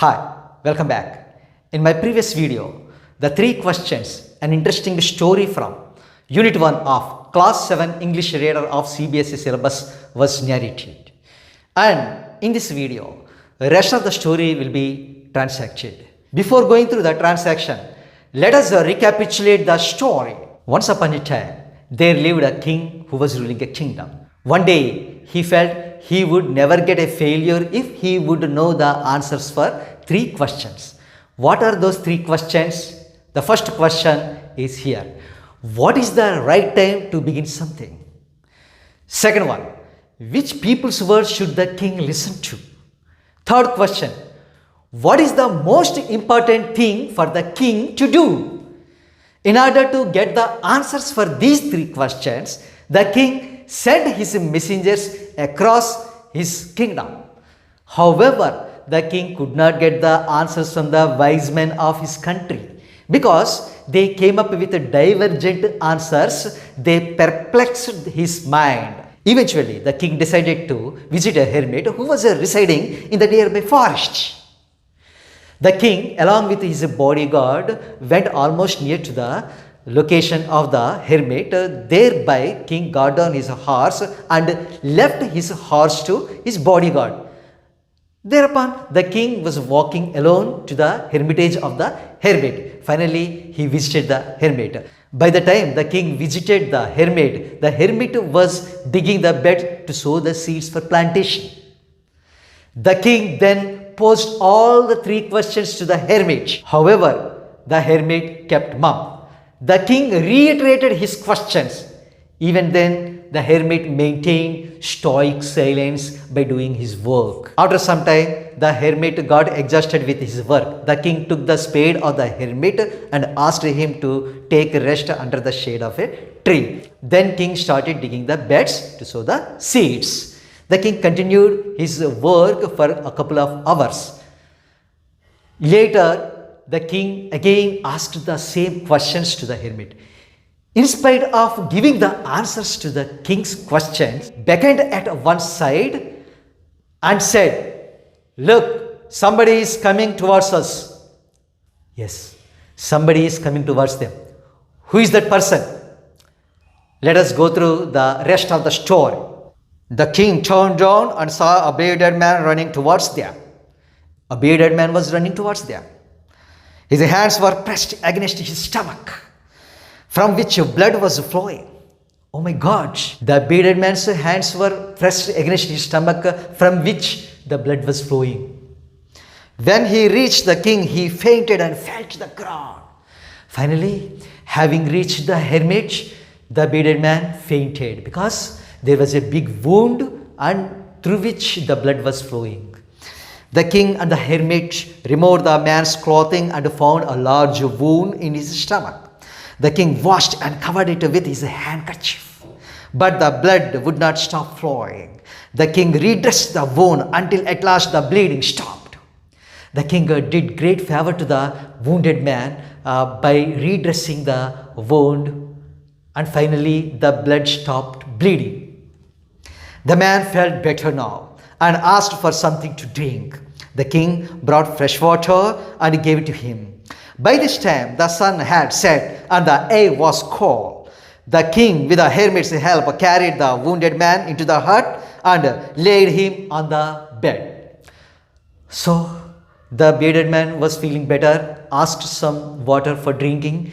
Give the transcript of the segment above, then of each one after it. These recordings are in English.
Hi, welcome back. In my previous video, the 3 questions, an interesting story from Unit 1 of Class 7 English Reader of CBSE syllabus was narrated. And in this video, the rest of the story will be transacted. Before going through the transaction, let us recapitulate the story. Once upon a time, there lived a king who was ruling a kingdom. One day, he felt he would never get a failure if he would know the answers for 3 questions. What are those 3 questions? The first question is here. What is the right time to begin something? Second one, which people's words should the king listen to? Third question, what is the most important thing for the king to do? In order to get the answers for these 3 questions, the king sent his messengers across his kingdom. However, the king could not get the answers from the wise men of his country because they came up with divergent answers. They perplexed his mind. Eventually, the king decided to visit a hermit who was residing in the nearby forest. The king, along with his bodyguard, went almost near to the location of the hermit. Thereby, king got down his horse and left his horse to his bodyguard. Thereupon, the king was walking alone to the hermitage of the hermit. Finally, he visited the hermit. By the time the king visited the hermit was digging the bed to sow the seeds for plantation. The king then posed all the 3 questions to the hermit. However, the hermit kept mum. The king reiterated his questions. Even then, the hermit maintained stoic silence by doing his work. After some time, the hermit got exhausted with his work. The king took the spade of the hermit and asked him to take rest under the shade of a tree. Then king started digging the beds to sow the seeds. The king continued his work for a couple of hours. Later, the king again asked the same questions to the hermit. In spite of giving the answers to the king's questions, beckoned at one side and said, "Look, somebody is coming towards us." Yes, somebody is coming towards them. Who is that person? Let us go through the rest of the story. The king turned down and saw a bearded man running towards them. A bearded man was running towards them. His hands were pressed against his stomach, from which blood was flowing. Oh my God! The bearded man's hands were pressed against his stomach, from which the blood was flowing. When he reached the king, he fainted and fell to the ground. Finally, having reached the hermit, the bearded man fainted because there was a big wound and through which the blood was flowing. The king and the hermit removed the man's clothing and found a large wound in his stomach. The king washed and covered it with his handkerchief, but the blood would not stop flowing. The king redressed the wound until at last the bleeding stopped. The king did great favor to the wounded man by redressing the wound, and finally the blood stopped bleeding. The man felt better now and asked for something to drink. The king brought fresh water and gave it to him. By this time, the sun had set and the air was cold. The king, with the hermit's help, carried the wounded man into the hut and laid him on the bed. So, the bearded man was feeling better, asked some water for drinking.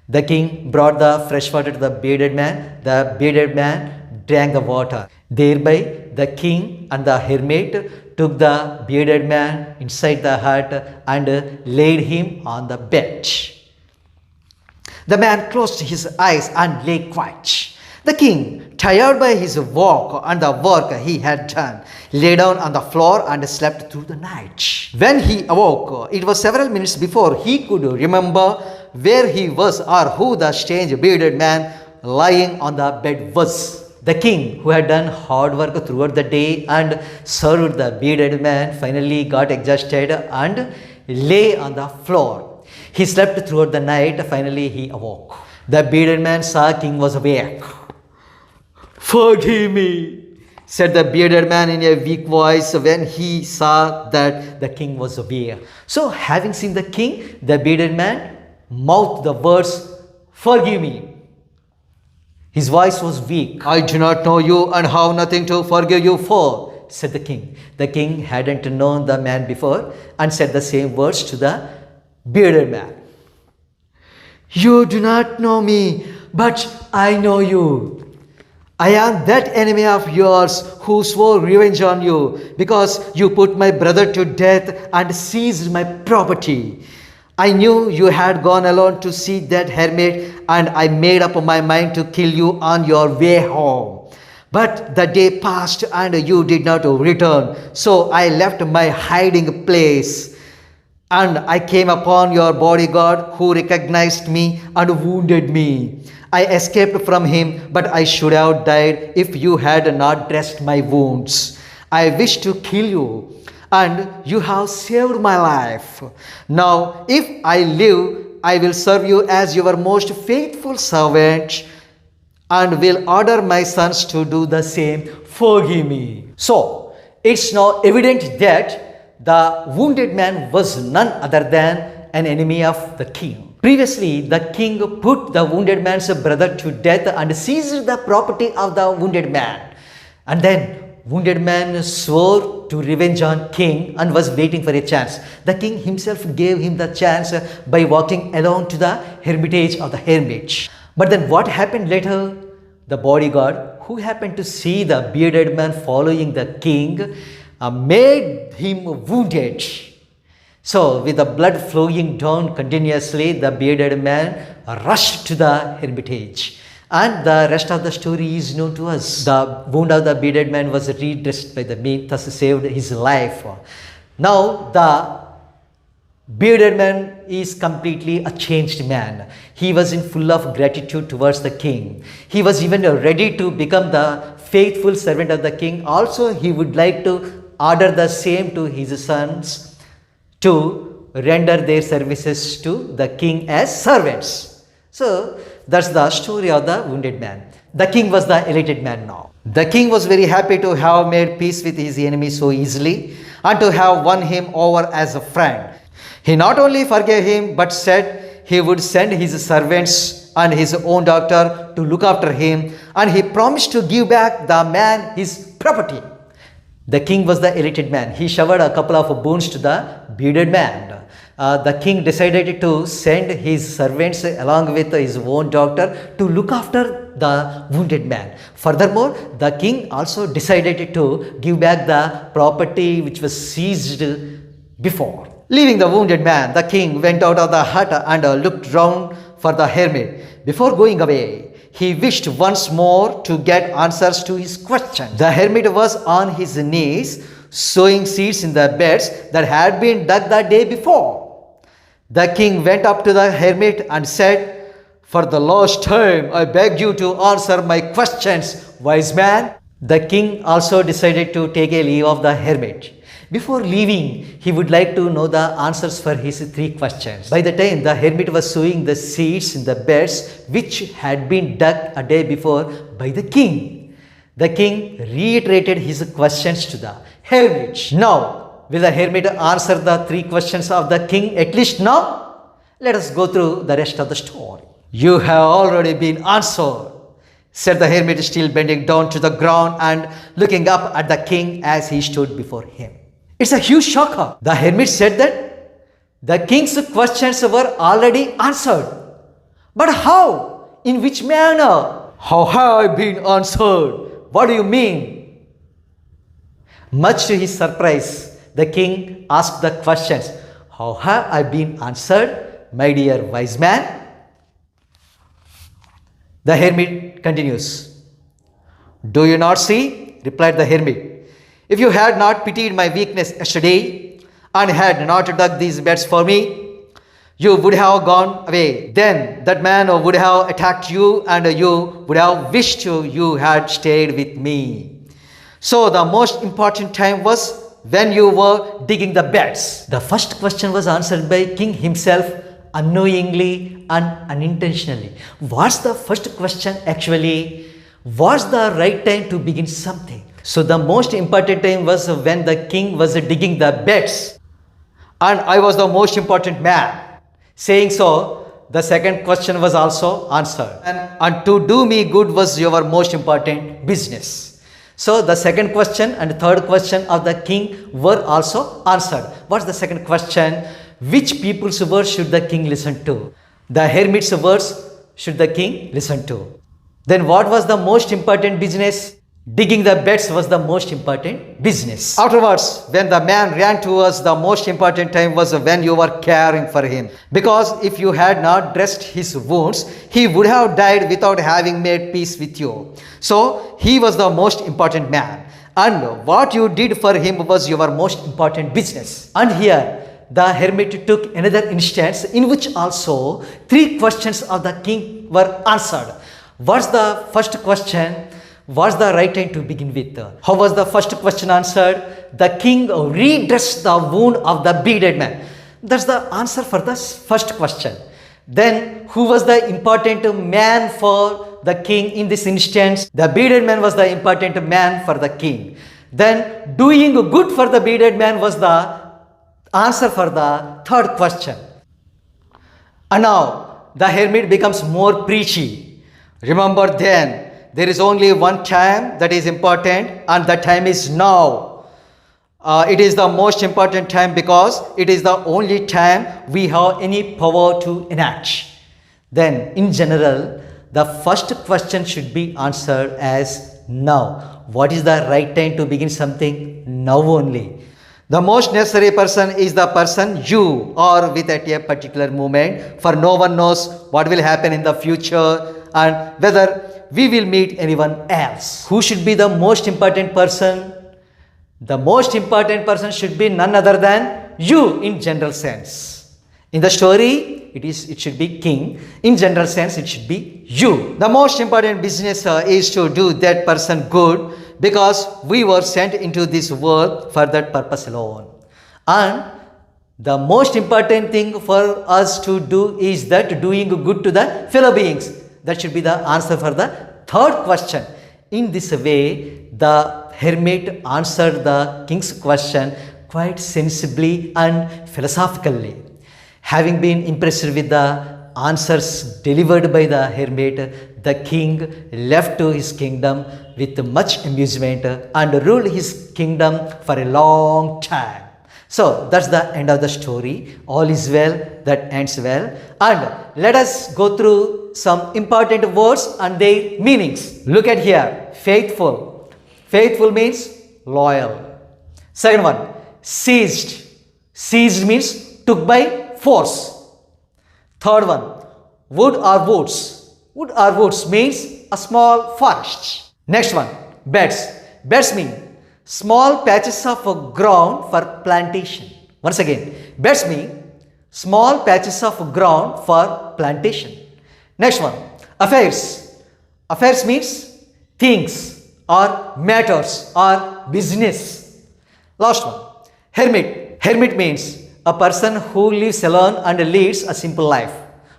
The king brought the fresh water to the bearded man. The bearded man drank the water. Thereby, the king and the hermit took the bearded man inside the hut and laid him on the bed. The man closed his eyes and lay quiet. The king, tired by his walk and the work he had done, lay down on the floor and slept through the night. When he awoke, it was several minutes before he could remember where he was or who the strange bearded man lying on the bed was. The king, who had done hard work throughout the day and served the bearded man, finally got exhausted and lay on the floor. He slept throughout the night. Finally, he awoke. The bearded man saw king was awake. "Forgive me," said the bearded man in a weak voice when he saw that the king was aware. So, having seen the king, the bearded man mouthed the words, "Forgive me." His voice was weak. "I do not know you and have nothing to forgive you for," said the king. The king hadn't known the man before and said the same words to the bearded man. "You do not know me, but I know you. I am that enemy of yours who swore revenge on you because you put my brother to death and seized my property. I knew you had gone alone to see that hermit, and I made up my mind to kill you on your way home. But the day passed and you did not return, so I left my hiding place. And I came upon your bodyguard who recognized me and wounded me. I escaped from him, but I should have died if you had not dressed my wounds. I wished to kill you, and you have saved my life. Now, if I live, I will serve you as your most faithful servant and will order my sons to do the same. Forgive me." So, it's now evident that the wounded man was none other than an enemy of the king. Previously, the king put the wounded man's brother to death and seized the property of the wounded man. And then wounded man swore to revenge on king and was waiting for a chance. The king himself gave him the chance by walking alone to the hermitage of the hermit. But then what happened later? The bodyguard, who happened to see the bearded man following the king, made him wounded. So, with the blood flowing down continuously, the bearded man rushed to the hermitage. And the rest of the story is known to us. The wound of the bearded man was redressed by the meat, thus saved his life. Now, the bearded man is completely a changed man. He was in full of gratitude towards the king. He was even ready to become the faithful servant of the king. Also, he would like to order the same to his sons to render their services to the king as servants. So, that's the story of the wounded man. The king was the elated man now. The king was very happy to have made peace with his enemy so easily and to have won him over as a friend. He not only forgave him but said he would send his servants and his own doctor to look after him, and he promised to give back the man his property. The king was the elated man. He showered a couple of boons to the bearded man. The king decided to send his servants along with his own doctor to look after the wounded man. Furthermore, the king also decided to give back the property which was seized before. Leaving the wounded man, the king went out of the hut and looked round for the hermit. Before going away, he wished once more to get answers to his questions. The hermit was on his knees, sowing seeds in the beds that had been dug the day before. The king went up to the hermit and said, "For the last time, I beg you to answer my questions, wise man." The king also decided to take a leave of the hermit. Before leaving, he would like to know the answers for his 3 questions. By the time the hermit was sowing the seeds in the beds which had been dug a day before by the king reiterated his questions to the hermit. Now, will the hermit answer the 3 questions of the king at least now? Let us go through the rest of the story. "You have already been answered," said the hermit, still bending down to the ground and looking up at the king as he stood before him. It's a huge shocker. The hermit said that the king's questions were already answered. But how? In which manner? "How have I been answered? What do you mean?" Much to his surprise, the king asked the questions, "How have I been answered, my dear wise man?" The hermit continues. "Do you not see?" replied the hermit. "If you had not pitied my weakness yesterday and had not dug these beds for me, you would have gone away. Then that man would have attacked you and you would have wished you had stayed with me. So the most important time was when you were digging the beds." The first question was answered by king himself unknowingly and unintentionally. What's the first question actually? What's the right time to begin something? So the most important time was when the king was digging the beds. And I was the most important man. Saying so, the second question was also answered. And to do me good was your most important business. So the second question and third question of the king were also answered. What's the second question? Which people's words should the king listen to? The hermit's words should the king listen to. Then what was the most important business? Digging the beds was the most important business. Afterwards, when the man ran towards, the most important time was when you were caring for him. Because if you had not dressed his wounds, he would have died without having made peace with you. So, he was the most important man. And what you did for him was your most important business. And here, the hermit took another instance in which also 3 questions of the king were answered. What's the first question? What's the right time to begin with? How was the first question answered? The king redressed the wound of the bearded man. That's the answer for the first question. Then, who was the important man for the king in this instance? The bearded man was the important man for the king. Then, doing good for the bearded man was the answer for the third question. And now, the hermit becomes more preachy. Remember then, there is only one time that is important, and that time is now. It is the most important time because it is the only time we have any power to enact. Then, in general, the first question should be answered as now. What is the right time to begin something? Now only. The most necessary person is the person you are with at a particular moment, for no one knows what will happen in the future and whether we will meet anyone else. Who should be the most important person? The most important person should be none other than you in general sense. In the story, it should be king. In general sense, it should be you. The most important business is to do that person good, because we were sent into this world for that purpose alone. And the most important thing for us to do is that doing good to the fellow beings. That should be the answer for the third question. In this way, the hermit answered the king's question quite sensibly and philosophically. Having been impressed with the answers delivered by the hermit, the king left to his kingdom with much amusement and ruled his kingdom for a long time. So that's the end of the story. All is well that ends well. And let us go through some important words and their meanings. Look at here. Faithful. Faithful means loyal. Second one, seized. Seized means took by force. Third one, wood or woods. Wood or woods means a small forest. Next one, beds. Beds mean small patches of ground for plantation. Once again, beds mean small patches of ground for plantation. Next one, affairs. Affairs means things or matters or business. Last one, hermit. Hermit means a person who lives alone and leads a simple life.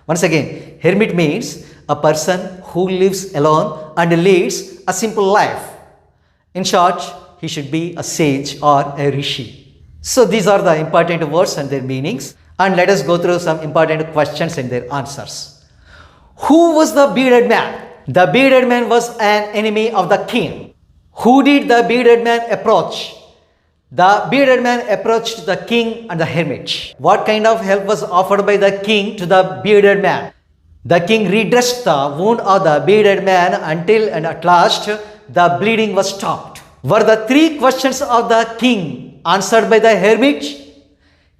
Once again, hermit means a person who lives alone and leads a simple life. In short, he should be a sage or a rishi. So these are the important words and their meanings. And let us go through some important questions and their answers. Who was the bearded man? The bearded man was an enemy of the king. Who did the bearded man approach? The bearded man approached the king and the hermit. What kind of help was offered by the king to the bearded man? The king redressed the wound of the bearded man until and at last the bleeding was stopped. Were the 3 questions of the king answered by the hermit?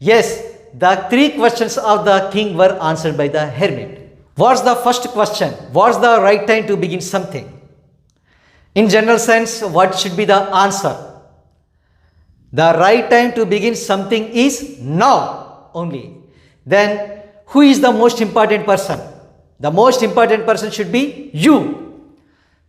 Yes, the 3 questions of the king were answered by the hermit. What's the first question? What's the right time to begin something? In general sense, what should be the answer? The right time to begin something is now only. Then, who is the most important person? The most important person should be you.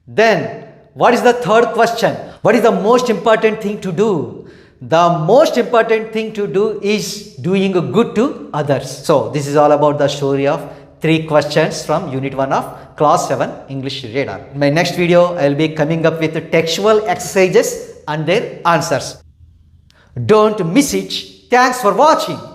Then, what is the third question? What is the most important thing to do? The most important thing to do is doing good to others. So, this is all about the story of 3 questions from Unit 1 of Class 7 English Reader. In my next video, I will be coming up with textual exercises and their answers. Don't miss it. Thanks for watching.